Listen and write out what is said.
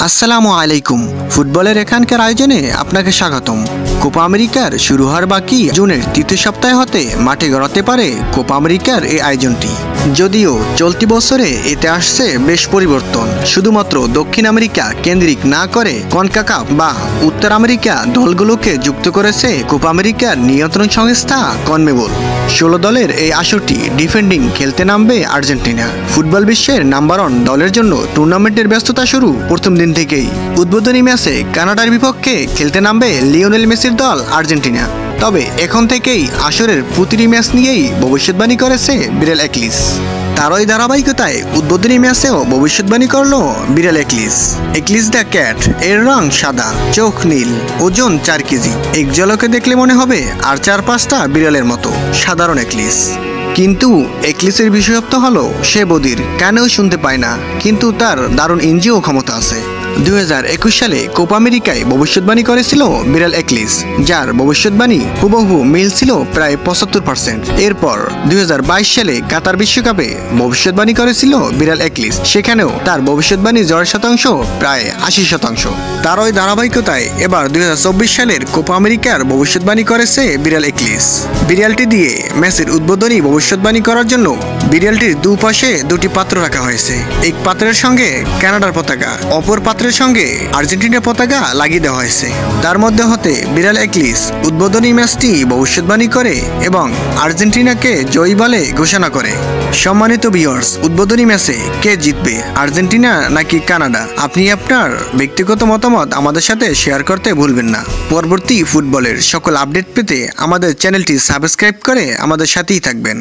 আসসালামু আলাইকুম। ফুটবলের এখানকার আয়োজনে আপনাকে স্বাগতম। কোপা আমেরিকার শুরু হওয়ার বাকি জুনের তৃতীয় সপ্তাহে হতে মাঠে গড়াতে পারে কোপা আমেরিকার এই আয়োজনটি। যদিও চলতি বছরে এতে আসছে বেশ পরিবর্তন, শুধুমাত্র দক্ষিণ আমেরিকা কেন্দ্রিক না করে কনকাকাফ বা উত্তর আমেরিকা দলগুলোকে যুক্ত করেছে কোপা আমেরিকার নিয়ন্ত্রণ সংস্থা কনমেবল। 16 দলের এই আসরটি ডিফেন্ডিং খেলতে নামবে আর্জেন্টিনা। ফুটবল বিশ্বের নাম্বার 1 দলের জন্য টুর্নামেন্টের ব্যস্ততা শুরু প্রথম দিন থেকেই। উদ্বোধনী ম্যাচে কানাডার বিপক্ষে খেলতে নামবে লিওনেল মেসির দল আর্জেন্টিনা। তবে এখন থেকেই আসরের প্রতিটি ম্যাচ নিয়েই ভবিষ্যৎবাণী করেছে বিরাল একলিস। তারই ধারাবাহিকতায় উদ্বোধনী ম্যাচেও ভবিষ্যৎবাণী করল বিরাল একলিস দ্য ক্যাট। এর রং সাদা, চোখ নীল, ওজন 4 কেজি। এক ঝলকে দেখলে মনে হবে আর 4-5টা বিড়ালের মতো সাধারণ একলিস। কিন্তু একলিসের বিশেষত্ব হলো সে বধির, কানেও শুনতে পায় না, কিন্তু তার দারুণ ইন্দ্রিয় ক্ষমতা আছে। 2021 সালে কোপা আমেরিকায় ভবিষ্যৎবাণী করেছিল বিরাল একলিস, যার ভবিষ্যৎবাণী হুবহু মিল ছিল প্রায় 75%। এরপর 2022 সালে কাতার বিশ্বকাপে ভবিষ্যৎবাণী করেছিল বিরাল একলিস, সেখানেও তার ভবিষ্যৎবাণী জয়ের শতাংশ প্রায় 80%। তার ওই ধারাবাহিকতায় এবার 2024 সালের কোপা আমেরিকার ভবিষ্যৎবাণী করেছে বিরাল একলিস। বিড়ালটি দিয়ে ম্যাচের উদ্বোধনী ভবিষ্যৎবাণী করার জন্য বিড়ালটির দুপাশে দুটি পাত্র রাখা হয়েছে। এক পাত্রের সঙ্গে কানাডার পতাকা, অপর পাত্রের সঙ্গে আর্জেন্টিনার পতাকা লাগিয়ে দেওয়া হয়েছে। তার মধ্যে হতে বিরাল একলিস উদ্বোধনী ম্যাচটি ভবিষ্যৎবাণী করে এবং আর্জেন্টিনাকে জয়ী বলে ঘোষণা করে। সম্মানিত ভিউয়ার্স, উদ্বোধনী ম্যাচে কে জিতবে, আর্জেন্টিনা নাকি কানাডা? আপনি আপনার ব্যক্তিগত মতামত আমাদের সাথে শেয়ার করতে ভুলবেন না। পরবর্তী ফুটবলের সকল আপডেট পেতে আমাদের চ্যানেলটি সাবস্ক্রাইব করে আমাদের সাথেই থাকবেন।